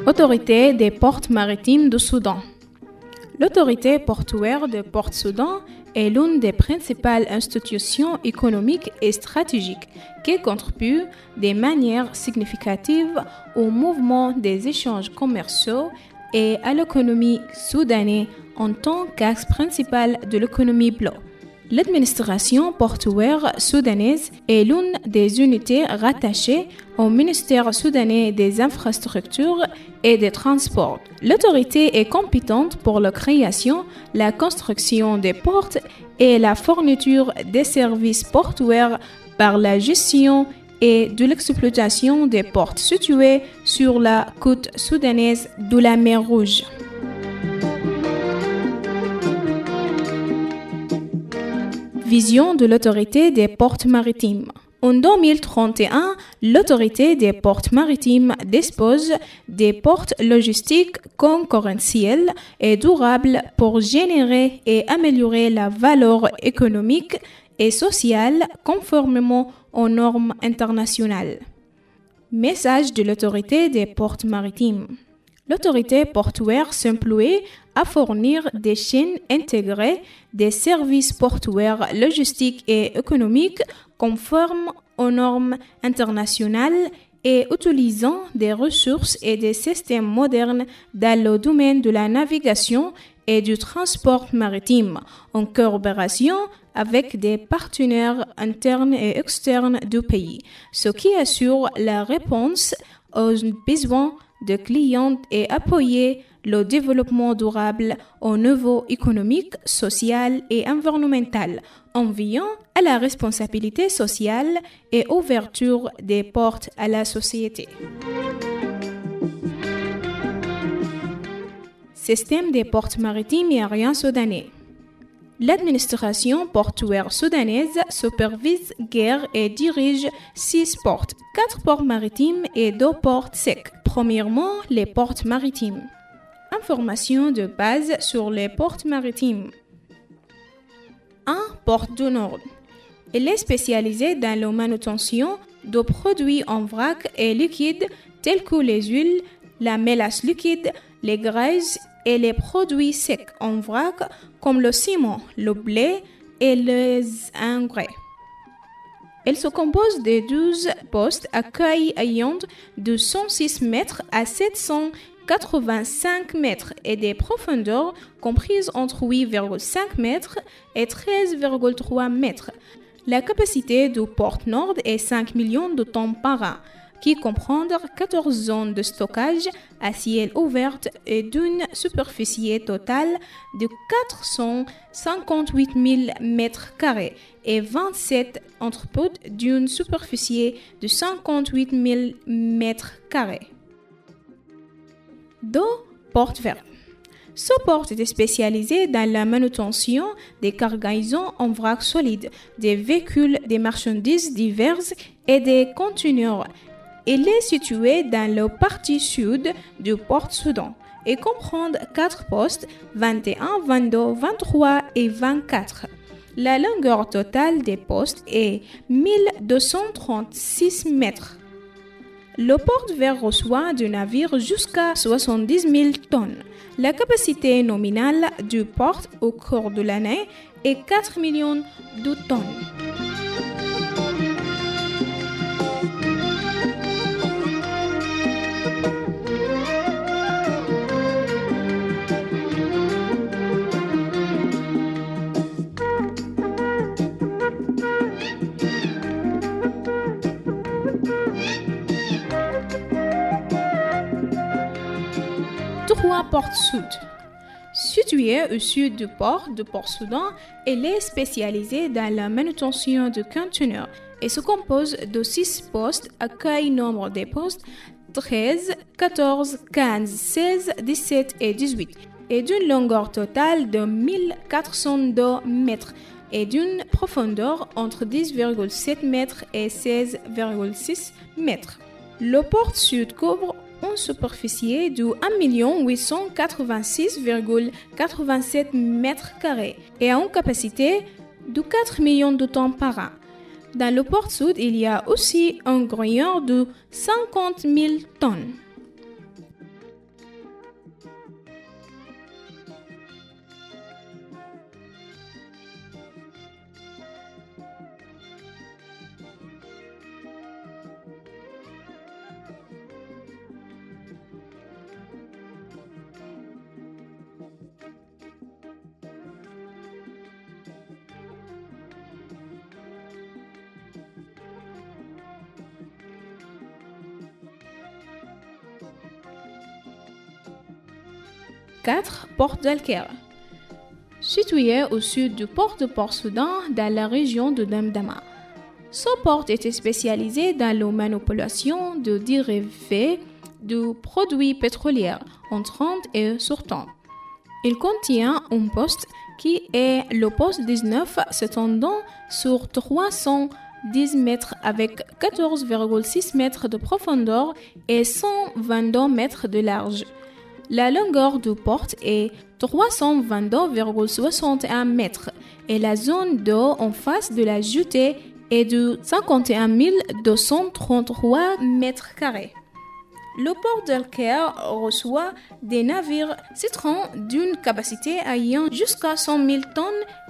Autorité des ports maritimes du Soudan. L'autorité portuaire de Port-Soudan est l'une des principales institutions économiques et stratégiques qui contribue de manière significative au mouvement des échanges commerciaux et à l'économie soudanaise en tant qu'axe principal de l'économie bleue. L'administration portuaire soudanaise est l'une des unités rattachées au ministère soudanais des infrastructures et des transports. L'autorité est compétente pour la création, la construction des ports et la fourniture des services portuaires par la gestion et de l'exploitation des ports situés sur la côte soudanaise de la mer Rouge. Vision de l'autorité des ports maritimes. En 2031, l'autorité des ports maritimes dispose des ports logistiques concurrentiels et durables pour générer et améliorer la valeur économique et sociale conformément aux normes internationales. Message de l'autorité des ports maritimes. L'autorité portuaire s'emploie à fournir des chaînes intégrées des services portuaires logistiques et économiques conformes aux normes internationales et utilisant des ressources et des systèmes modernes dans le domaine de la navigation et du transport maritime, en collaboration avec des partenaires internes et externes du pays, ce qui assure la réponse aux besoins de clients et appuyer le développement durable au niveau économique, social et environnemental, en veillant à la responsabilité sociale et ouverture des portes à la société. Système des ports maritimes et aériens soudanais. L'administration portuaire soudanaise supervise, gère et dirige 6 ports, 4 ports maritimes et 2 ports secs. Premièrement, les ports maritimes. Informations de base sur les ports maritimes. 1. Port du Nord. Elle est spécialisée dans la manutention de produits en vrac et liquides tels que les huiles, la mélasse liquide, les graisses et les produits secs en vrac comme le ciment, le blé et les engrais. Elle se compose de 12 postes accueillants de 106 mètres à 785 mètres et des profondeurs comprises entre 8,5 mètres et 13,3 mètres. La capacité du port Nord est 5 millions de tonnes par an, qui comprend 14 zones de stockage à ciel ouvert et d'une superficie totale de 458 000 m² et 27 entrepôts d'une superficie de 58 000 m². 2. Port vert. Ce port est spécialisé dans la manutention des cargaisons en vrac solide, des véhicules, des marchandises diverses et des conteneurs. Il est situé dans la partie sud du port Soudan et comprend 4 postes 21, 22, 23 et 24. La longueur totale des postes est 1236 mètres. Le port vert reçoit du navire jusqu'à 70 000 tonnes. La capacité nominale du port au cours de l'année est 4 millions de tonnes. Port Sud. Située au sud du port de Port-Soudan, elle est spécialisée dans la manutention de conteneurs et se compose de 6 postes, accueille nombre des postes 13, 14, 15, 16, 17 et 18 et d'une longueur totale de 1402 mètres et d'une profondeur entre 10,7 mètres et 16,6 mètres. Le port sud couvre une superficie de 1 886,87 m² et a une capacité de 4 millions de tonnes par an. Dans le port sud, il y a aussi un gruyère de 50 000 tonnes. 4. Port d'Al-Caire. Situé au sud du port de Port-Soudan, dans la région de Damdama. Ce port était spécialisé dans la manipulation de dérivés de produits pétroliers entrants et sortants. Il contient un poste qui est le poste 19 s'étendant sur 310 mètres avec 14,6 mètres de profondeur et 122 mètres de large. La longueur du port est 322,61 mètres et la zone d'eau en face de la jetée est de 51 233 mètres carrés. Le port d'Al-Caire reçoit des navires citrons d'une capacité ayant jusqu'à 100 000 tonnes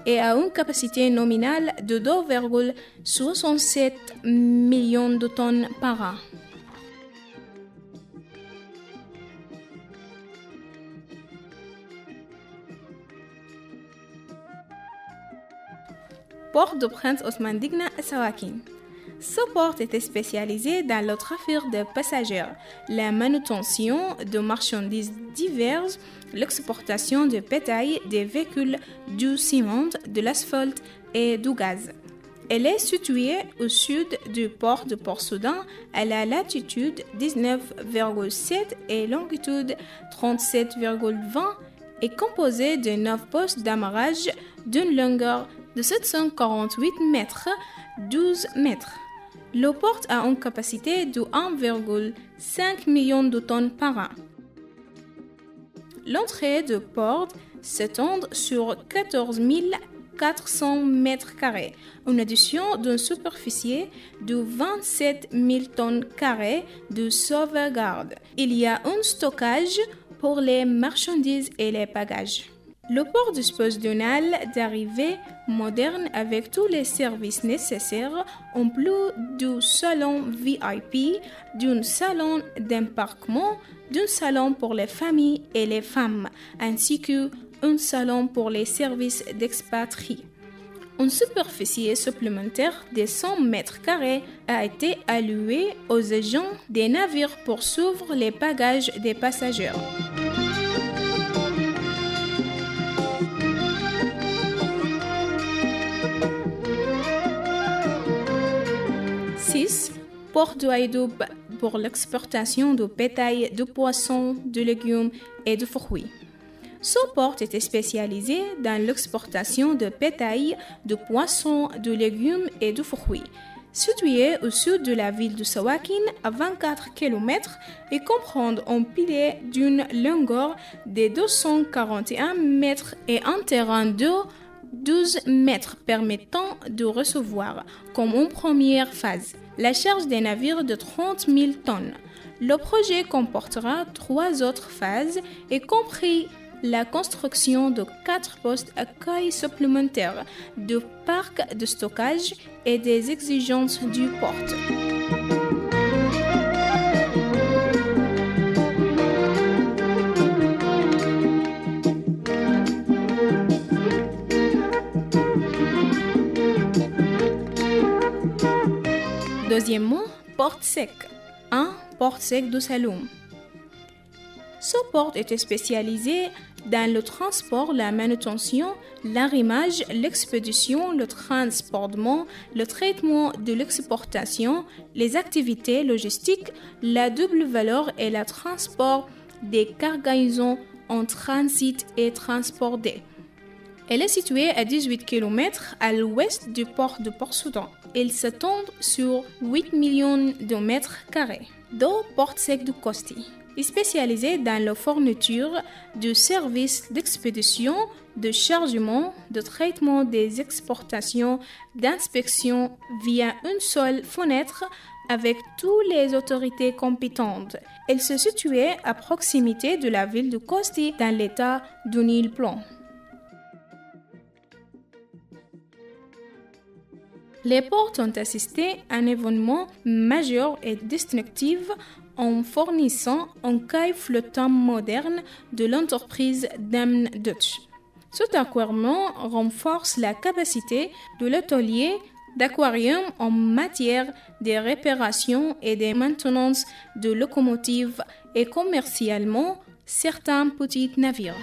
et à une capacité nominale de 2,67 millions de tonnes par an. Port de Prince Ousmane Digna à Sawakin. Ce port était spécialisé dans le trafic de passagers, la manutention de marchandises diverses, l'exportation de bétail, des véhicules, du ciment, de l'asphalte et du gaz. Elle est située au sud du port de Port-Soudan à la latitude 19,7 et longitude 37,20 et composée de 9 postes d'amarrage d'une longueur de 748 mètres, 12 mètres. Le port a une capacité de 1,5 million de tonnes par an. L'entrée du port s'étend sur 14 400 mètres carrés, une addition d'une superficie de 27 000 tonnes carrées de sauvegarde. Il y a un stockage pour les marchandises et les bagages. Le port dispose d'une halle d'arrivée moderne avec tous les services nécessaires, en plus du salon VIP, d'un salon d'embarquement, d'un salon pour les familles et les femmes, ainsi qu'un salon pour les services d'expatriés. Une superficie supplémentaire de 100 mètres carrés a été allouée aux agents des navires pour suivre les bagages des passagers. Port de Haïdoub pour l'exportation de bétail, de poissons, de légumes et de fruits. Ce port était spécialisé dans l'exportation de bétail, de poissons, de légumes et de fruits. Situé au sud de la ville de Sawakin, à 24 km, et comprend un pilier d'une longueur de 241 mètres et un terrain de 12 mètres permettant de recevoir, comme une première phase, la charge des navires de 30 000 tonnes. Le projet comportera 3 autres phases, y compris la construction de 4 postes d'accueil supplémentaires, de parcs de stockage et des exigences du port. Deuxièmement, port sec. 1. Port sec de Saloum. Ce port était spécialisé dans le transport, la manutention, l'arrimage, l'expédition, le transportement, le traitement de l'exportation, les activités logistiques, la double valeur et le transport des cargaisons en transit et transportées. Elle est située à 18 km à l'ouest du port de Port-Soudan. Elle s'étend sur 8 millions de mètres carrés. Deux ports secs de Kosti, spécialisé dans la fourniture de services d'expédition, de chargement, de traitement des exportations, d'inspection via une seule fenêtre avec toutes les autorités compétentes. Elle se situait à proximité de la ville de Kosti dans l'état du Nil Blanc. Les ports ont assisté à un événement majeur et distinctif en fournissant un quai flottant moderne de l'entreprise Damen Dutch. Cet aquarium renforce la capacité de l'atelier d'aquarium en matière de réparation et de maintenance de locomotives et commercialement, certains petits navires.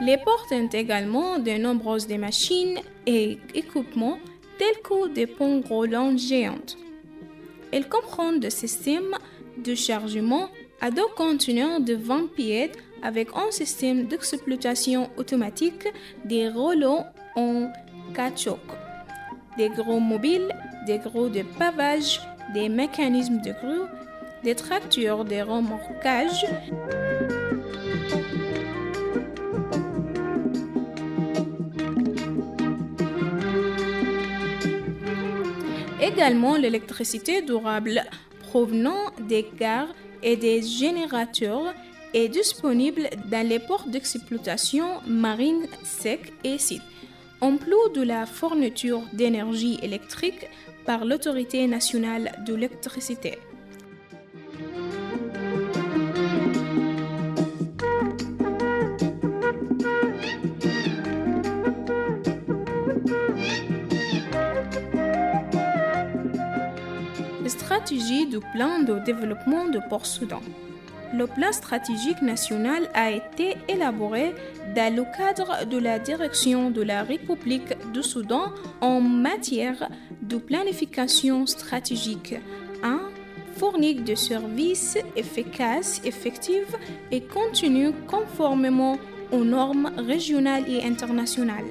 Les ports ont également de nombreuses machines et équipements tels que des ponts roulants géants. Elles comprennent des systèmes de chargement à dos conteneurs de 20 pieds avec un système d'exploitation automatique, des rouleaux en caoutchouc, des gros mobiles, des gros de pavage, des mécanismes de grue, des tracteurs de remorquage. Également l'électricité durable provenant des gares et des générateurs est disponible dans les ports d'exploitation marine secs et sites, en plus de la fourniture d'énergie électrique par l'Autorité nationale de l'électricité. Stratégie du plan de développement de Port-Soudan. Le plan stratégique national a été élaboré dans le cadre de la direction de la République du Soudan en matière de planification stratégique. Fournir des services efficaces, effectifs et continus conformément aux normes régionales et internationales.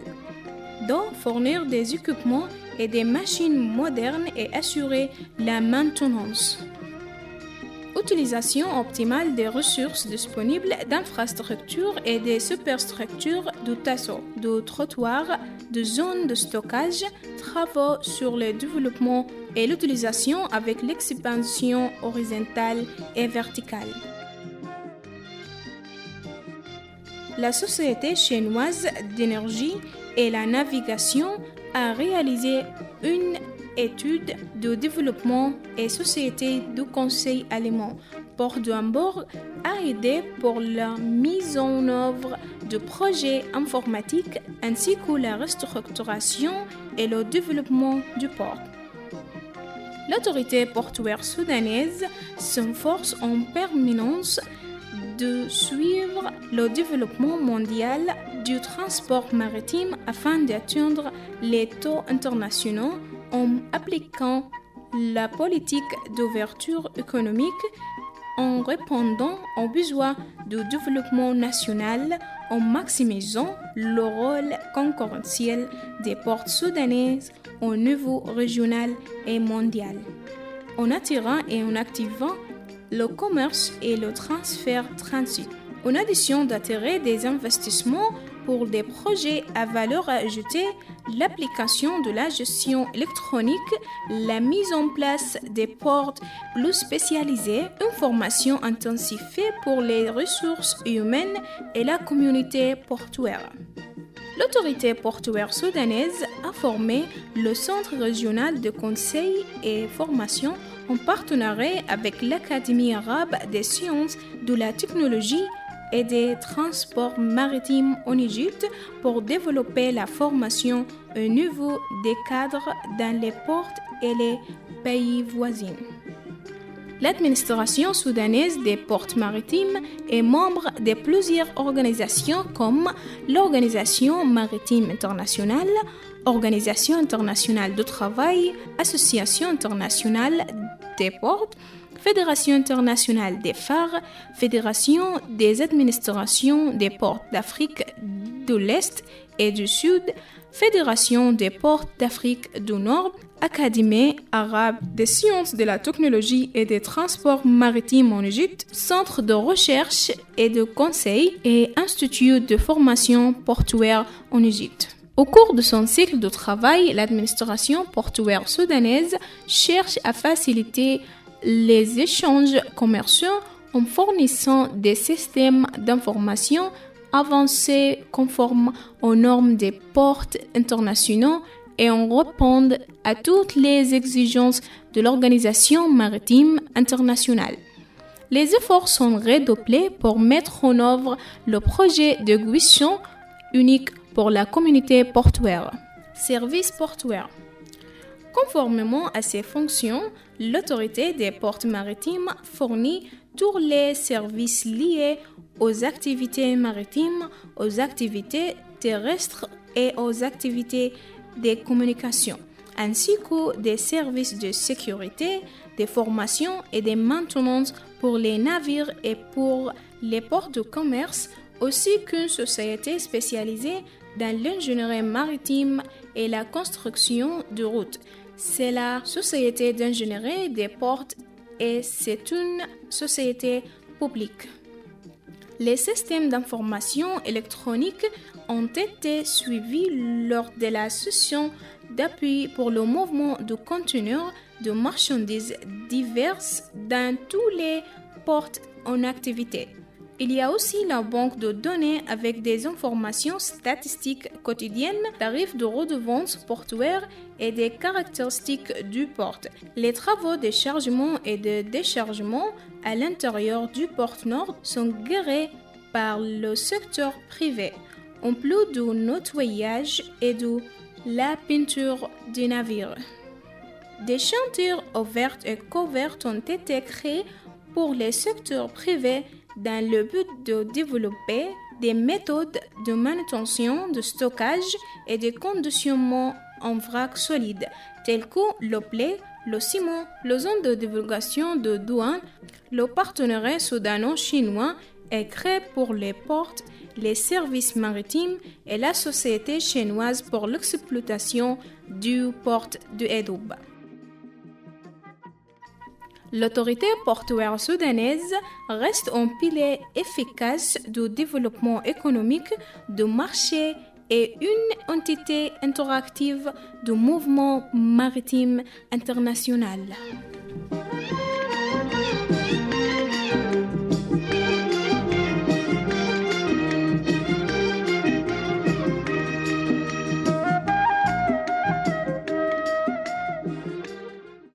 Fournir des équipements et des machines modernes et assurer la maintenance. Utilisation optimale des ressources disponibles d'infrastructures et des superstructures de tasseaux, de trottoirs, de zones de stockage, travaux sur le développement et l'utilisation avec l'expansion horizontale et verticale. La Société chinoise d'énergie et la navigation a réalisé une étude de développement et société de conseil allemand. Port de Hambourg a aidé pour la mise en œuvre de projets informatiques ainsi que la restructuration et le développement du port. L'autorité portuaire soudanaise s'efforce en permanence de suivre le développement mondial du transport maritime afin d'atteindre les taux internationaux en appliquant la politique d'ouverture économique, en répondant aux besoins du développement national, en maximisant le rôle concurrentiel des ports soudanaises au niveau régional et mondial, en attirant et en activant le commerce et le transfert transit. En addition d'attirer des investissements pour des projets à valeur ajoutée, l'application de la gestion électronique, la mise en place des ports plus spécialisés, une formation intensifiée pour les ressources humaines et la communauté portuaire. L'autorité portuaire soudanaise a formé le Centre régional de conseil et formation en partenariat avec l'Académie arabe des sciences, de la technologie et des transports maritimes en Égypte pour développer la formation au niveau des cadres dans les ports et les pays voisins. L'administration soudanaise des ports maritimes est membre de plusieurs organisations comme l'Organisation maritime internationale, Organisation internationale du travail, Association internationale des ports, Fédération internationale des phares, Fédération des administrations des ports d'Afrique de l'Est et du Sud, Fédération des ports d'Afrique du Nord, Académie arabe des sciences de la technologie et des transports maritimes en Égypte, Centre de recherche et de conseil et Institut de formation portuaire en Égypte. Au cours de son cycle de travail, l'administration portuaire soudanaise cherche à faciliter les échanges commerciaux en fournissant des systèmes d'information avancés conformes aux normes des ports internationaux et en répondent à toutes les exigences de l'Organisation maritime internationale. Les efforts sont redoublés pour mettre en œuvre le projet de guichet unique pour la communauté portuaire. Service portuaire. Conformément à ses fonctions, l'autorité des ports maritimes fournit tous les services liés aux activités maritimes, aux activités terrestres et aux activités des communications, ainsi que des services de sécurité, des formations et des maintenances pour les navires et pour les ports de commerce, aussi qu'une société spécialisée dans l'ingénierie maritime et la construction de routes. C'est la Société d'ingénierie des ports et c'est une société publique. Les systèmes d'information électronique ont été suivis lors de la session d'appui pour le mouvement de conteneurs de marchandises diverses dans tous les ports en activité. Il y a aussi la banque de données avec des informations statistiques quotidiennes, tarifs de redevance portuaire et des caractéristiques du port. Les travaux de chargement et de déchargement à l'intérieur du port Nord sont gérés par le secteur privé, en plus du nettoyage et de la peinture des navires. Des chantiers ouverts et couverts ont été créés pour les secteurs privés dans le but de développer des méthodes de manutention, de stockage et de conditionnement en vrac solide, tels que le blé, le ciment, le zone de divulgation de douane. Le partenariat soudano-chinois est créé pour les ports, les services maritimes et la société chinoise pour l'exploitation du port de Edoub. L'autorité portuaire soudanaise reste un pilier efficace du développement économique, du marché et une entité interactive du mouvement maritime international.